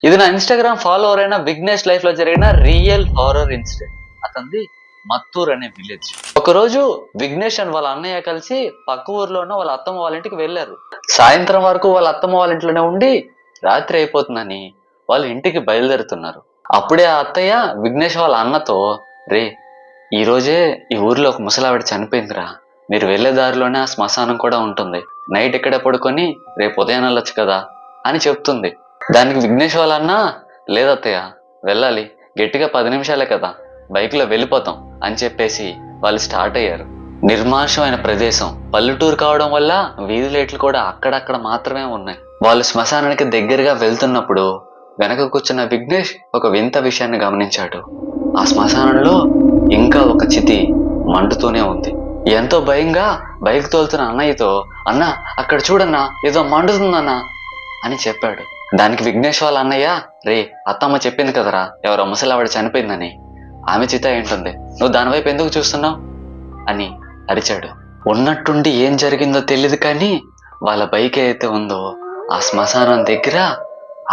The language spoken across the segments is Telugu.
ఇది నా ఇన్స్టాగ్రామ్ ఫాలోవర్ అయిన విఘ్నేష్ లైఫ్ లో జరిగిన రియల్ హారర్ ఇన్సిడెంట్. అతనిది మత్తూర్ అనే విలేజ్. ఒకరోజు విఘ్నేష్ అండ్ వాళ్ళ అన్నయ్య కలిసి పక్క ఊర్లో ఉన్న వాళ్ళ అత్తమ్మ వాళ్ళ ఇంటికి వెళ్లారు. సాయంత్రం వరకు వాళ్ళ అత్తమ్మ వాళ్ళ ఇంట్లోనే ఉండి రాత్రి అయిపోతుందని వాళ్ళ ఇంటికి బయలుదేరుతున్నారు. అప్పుడే ఆ అత్తయ్య విఘ్నేష్ వాళ్ళ అన్నతో, రే ఈ రోజే ఈ ఊర్లో ఒక ముసలావిడ చనిపోయిందిరా, మీరు వెళ్లే దారిలోనే ఆ శ్మశానం కూడా ఉంటుంది, నైట్ ఇక్కడే పడుకొని రేపు ఉదయం వెళ్ళొచ్చు కదా అని చెప్తుంది. దానికి విఘ్నేష్ వాళ్ళ అన్న, లేదత్తయ్య వెళ్ళాలి, గట్టిగా 10 నిమిషాలే కదా, బైక్ లో వెళ్ళిపోతాం అని చెప్పేసి వాళ్ళు స్టార్ట్ అయ్యారు. నిర్మానుషమైన ప్రదేశం, పల్లెటూరు కావడం వల్ల వీధి లైట్లు కూడా అక్కడక్కడ మాత్రమే ఉన్నాయి. వాళ్ళు శ్మశానానికి దగ్గరగా వెళ్తున్నప్పుడు వెనక కూర్చున్న విఘ్నేష్ ఒక వింత విషయాన్ని గమనించాడు. ఆ శ్మశానంలో ఇంకా ఒక చితి మండుతూనే ఉంది. ఎంతో భయంగా బైక్ తోలుతున్న అన్నయ్యతో, అన్న అక్కడ చూడన్నా ఏదో మండుతుందన్నా అని చెప్పాడు. దానికి విఘ్నేష్ వాళ్ళ అన్నయ్య, రే అత్తమ్మ చెప్పింది కదరా ఎవరో ముసలావిడ చనిపోయిందని, ఆమె చిత ఏంటుంది, నువ్వు దాని వైపు ఎందుకు చూస్తున్నావు అని అరిచాడు. ఉన్నట్టుండి ఏం జరిగిందో తెలియదు కానీ వాళ్ళ బైక్ ఏదైతే ఉందో ఆ శ్మశానం దగ్గర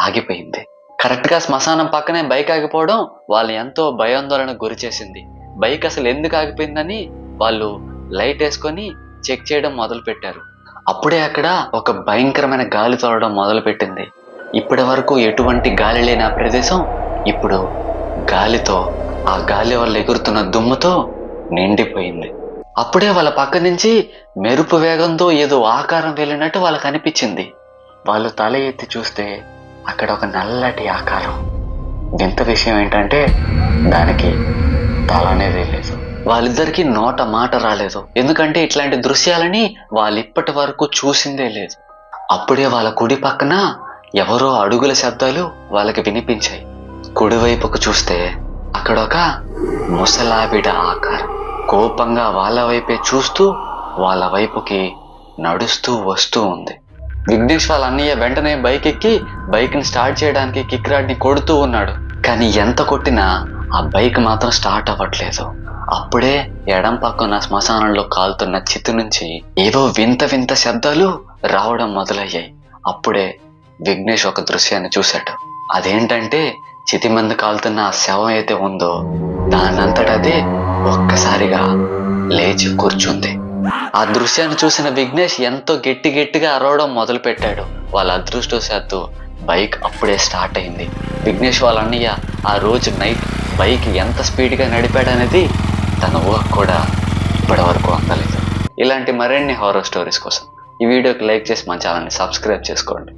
ఆగిపోయింది. కరెక్ట్ గా శ్మశానం పక్కనే బైక్ ఆగిపోవడం వాళ్ళు ఎంతో భయాందోళనకు గురి చేసింది. బైక్ అసలు ఎందుకు ఆగిపోయిందని వాళ్ళు లైట్ వేసుకొని చెక్ చేయడం మొదలు పెట్టారు. అప్పుడే అక్కడ ఒక భయంకరమైన గాలి తోలడం మొదలు పెట్టింది. ఇప్పటి వరకు ఎటువంటి గాలి లేని ఆ ప్రదేశం ఇప్పుడు గాలితో, ఆ గాలి వల్ల ఎగురుతున్న దుమ్ముతో నిండిపోయింది. అప్పుడే వాళ్ళ పక్క నుంచి మెరుపు వేగంతో ఏదో ఆకారం వెళ్ళినట్టు వాళ్ళకి అనిపించింది. వాళ్ళు తల ఎత్తి చూస్తే అక్కడ ఒక నల్లటి ఆకారం. వింత విషయం ఏంటంటే దానికి తల అనేది లేదు. వాళ్ళిద్దరికీ నోట మాట రాలేదు, ఎందుకంటే ఇట్లాంటి దృశ్యాలని వాళ్ళు ఇప్పటి వరకు చూసిందే లేదు. అప్పుడే వాళ్ళ కుడి పక్కన ఎవరో అడుగుల శబ్దాలు వాళ్ళకి వినిపించాయి. కుడివైపుకు చూస్తే అక్కడ ఒక ముసలావిడ ఆకారం కోపంగా వాళ్ళ వైపే చూస్తూ వాళ్ళ వైపుకి నడుస్తూ వస్తూ ఉంది. విఘ్నేష్ వాళ్ళ అన్నయ్య వెంటనే బైక్ ఎక్కి బైక్ని స్టార్ట్ చేయడానికి కిక్ రాడ్ని కొడుతూ ఉన్నాడు. కానీ ఎంత కొట్టినా ఆ బైక్ మాత్రం స్టార్ట్ అవ్వట్లేదు. అప్పుడే ఎడం పక్కన శ్మశానంలో కాలుతున్న చిత్తు నుంచి ఏవో వింత వింత శబ్దాలు రావడం మొదలయ్యాయి. అప్పుడే విఘ్నేష్ ఒక దృశ్యాన్ని చూశాడు. అదేంటంటే చితి మందు కాలుతున్న ఆ శవం అయితే ఉందో దానంతటదే ఒక్కసారిగా లేచి కూర్చుంది. ఆ దృశ్యాన్ని చూసిన విఘ్నేష్ ఎంతో గట్టిగా అరవడం మొదలు పెట్టాడు. వాళ్ళ అదృష్టవశాత్తు బైక్ అప్పుడే స్టార్ట్ అయింది. విఘ్నేష్ వాళ్ళ అన్నయ్య ఆ రోజు నైట్ బైక్ ఎంత స్పీడ్గా నడిపాడనేది తన ఊహ కూడా ఇప్పటి వరకు అందలేదు. ఇలాంటి మరిన్ని హారర్ స్టోరీస్ కోసం ఈ వీడియోకి లైక్ చేసి మన ఛానల్ని సబ్స్క్రైబ్ చేసుకోండి.